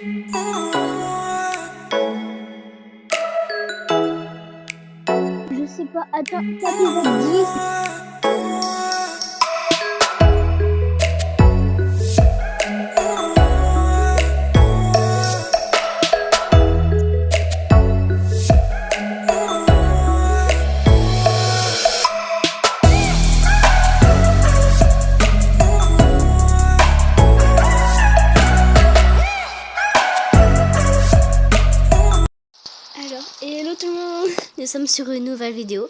Je sais pas, attends, épisode 10. Hello tout le monde, nous sommes sur une nouvelle vidéo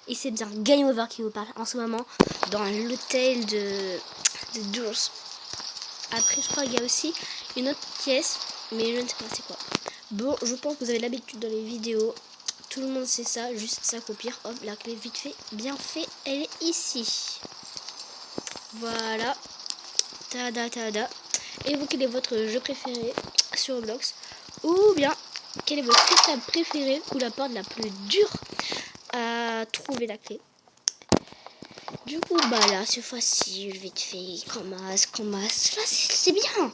et c'est bien Game Over qui vous parle en ce moment dans l'hôtel de Doors. Après je crois qu'il y a aussi une autre pièce mais je ne sais pas c'est quoi. Bon, je pense que vous avez l'habitude dans les vidéos, tout le monde sait ça, juste s'accroupir. Hop, la clé vite fait, bien fait, elle est ici. Voilà, tada. Et vous, quel est votre jeu préféré sur Roblox? Ou bien quel est votre étape préférée ou la porte la plus dure à trouver la clé? Du coup, bah là, c'est facile, vite fait, commence. Là, c'est bien.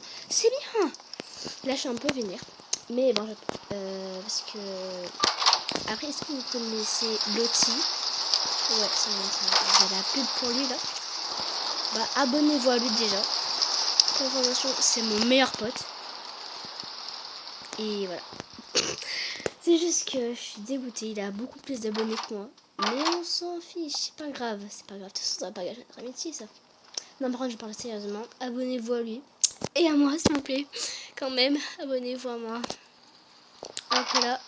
Là, je suis un peu vénère. Mais bon, parce que... Après, est-ce que vous connaissez Lottie? Ouais, c'est la pub pour lui, là. Bah, abonnez-vous à lui déjà. Pour information, c'est mon meilleur pote. Et voilà. C'est juste que je suis dégoûtée, il a beaucoup plus d'abonnés que moi. Mais on s'en fiche, c'est pas grave. De toute façon, ça va pas gâcher notre amitié, ça. Non, par contre, je parle sérieusement. Abonnez-vous à lui. Et à moi, s'il vous plaît. Quand même, abonnez-vous à moi. Hop là.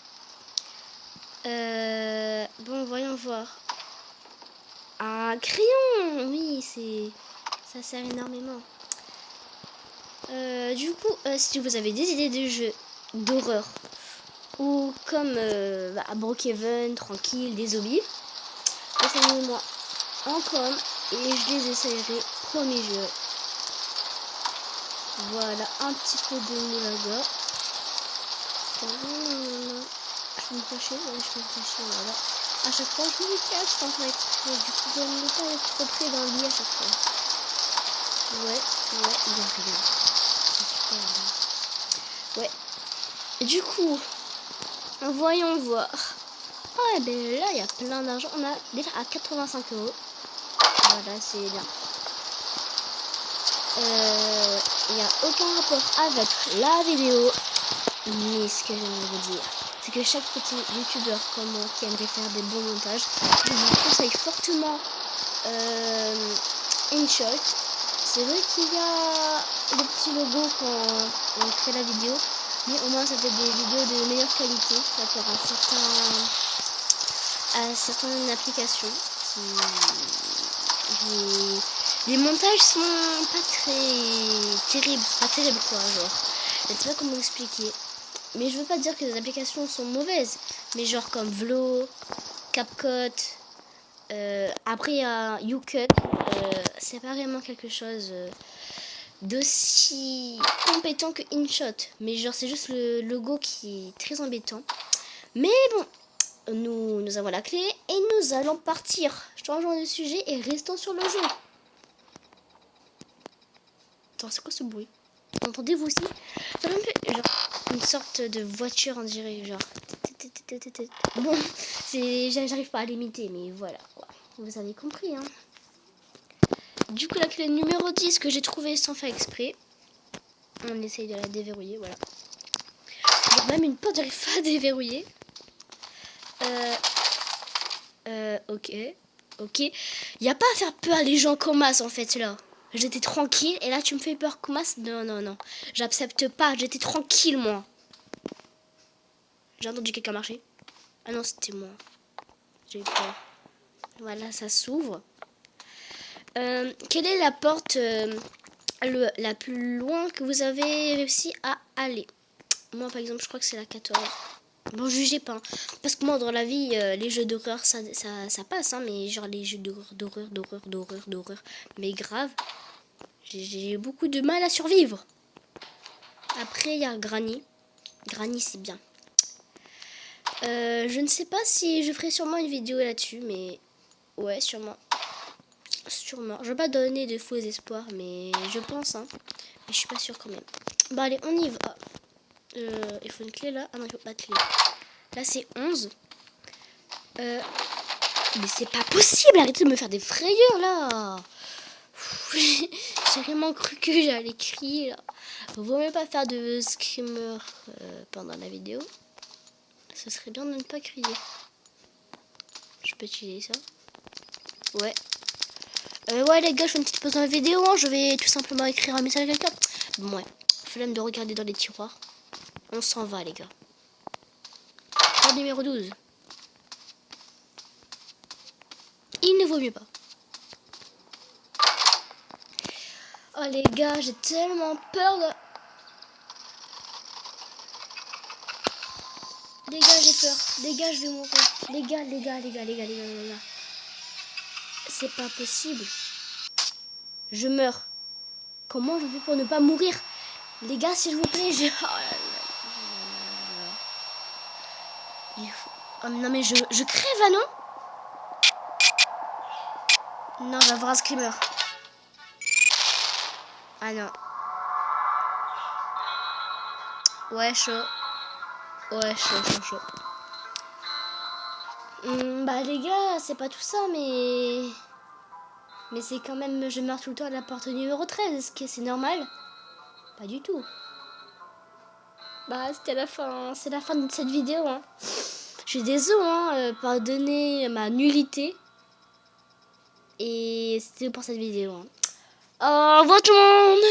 Bon, voyons voir. Un crayon. Oui, ça sert énormément. Du coup, si vous avez des idées de jeux d'horreur, ou comme Brookhaven, Tranquille, des zombies, laissez-moi en com et je les essayerai, promis jeu. Voilà, un petit peu de moulaga. Je me fâche, voilà. À chaque fois, je me cache quand on est du coup, je ne vais pas être trop près d'un lit à chaque fois. Ouais, il y a rien. C'est super bien. Ouais. Et du coup, voyons voir. Ouais, ben là, il y a plein d'argent. On a déjà à 85 €. Voilà, c'est bien. Il n'y a aucun rapport avec la vidéo. Mais ce que j'aimerais vous dire, c'est que chaque petit youtubeur comme moi qui aimerait faire des bons montages, je vous conseille fortement InShot. C'est vrai qu'il y a le petit logo quand on crée la vidéo, mais au moins ça fait des vidéos de meilleure qualité par rapport à certaines applications. Les montages sont pas très terribles, pas terribles quoi, genre. Je sais pas comment expliquer. Mais je veux pas dire que les applications sont mauvaises, mais genre comme Vlo, CapCut, après il y a YouCut, c'est pas vraiment quelque chose d'aussi compétent que InShot. Mais genre c'est juste le logo qui est très embêtant. Mais bon, nous avons la clé et nous allons partir. Changeons de sujet et restons sur le jeu. Attends, c'est quoi ce bruit? Entendez-vous aussi? Ça me fait genre une sorte de voiture, on dirait, genre. Bon, j'arrive pas à l'imiter, mais voilà, quoi. Vous avez compris, hein. Du coup, la clé numéro 10 que j'ai trouvée sans faire exprès. On essaye de la déverrouiller, voilà. Genre même une porte, j'arrive pas à déverrouiller. Ok. Y a pas à faire peur les gens comme as, en fait, là. J'étais tranquille et là tu me fais peur comme as. Non. J'accepte pas, j'étais tranquille moi. J'ai entendu quelqu'un marcher. Ah non, c'était moi. J'ai eu peur. Voilà, ça s'ouvre. Quelle est la porte la plus loin que vous avez réussi à aller? Moi par exemple, je crois que c'est la 14. Bon, jugez pas. Parce que moi dans la vie, les jeux d'horreur ça passe, hein, mais genre les jeux d'horreur, mais grave. J'ai beaucoup de mal à survivre. Après, il y a Granny. Granny, c'est bien. Je ne sais pas si je ferai sûrement une vidéo là-dessus, mais ouais, sûrement. Je ne vais pas donner de faux espoirs, mais je pense, hein. Mais je suis pas sûre quand même. Bah allez, on y va. Il faut une clé là. Ah non, il faut pas de clé. Là, c'est 11. Mais c'est pas possible. Arrêtez de me faire des frayeurs là. J'ai vraiment cru que j'allais crier là. Vaut mieux pas faire de screamer pendant la vidéo. Ce serait bien de ne pas crier. Je peux utiliser ça. Ouais. Ouais les gars, je fais une petite pause dans la vidéo. Hein. Je vais tout simplement écrire un message à quelqu'un. Bon, ouais. Flemme de regarder dans les tiroirs. On s'en va les gars. Corde numéro 12. Il ne vaut mieux pas. Oh les gars, j'ai tellement peur de... Les gars, j'ai peur. Les gars, je vais mourir. Les gars. C'est pas possible. Je meurs. Comment je fais pour ne pas mourir? Les gars, s'il vous plaît, je... Oh là là. Il faut... Oh, non mais je crève là, non? Non, je vais avoir un screamer. Ah non. Ouais, chaud. Ouais, chaud. Bah les gars, c'est pas tout ça, mais... Mais c'est quand même... Je meurs tout le temps à la porte numéro 13. Est-ce que c'est normal? Pas du tout. Bah c'était la fin. C'est la fin de cette vidéo, hein. Je suis désolée, hein, pardonnez ma nullité. Et c'était pour cette vidéo. Hein. Au revoir tout le monde!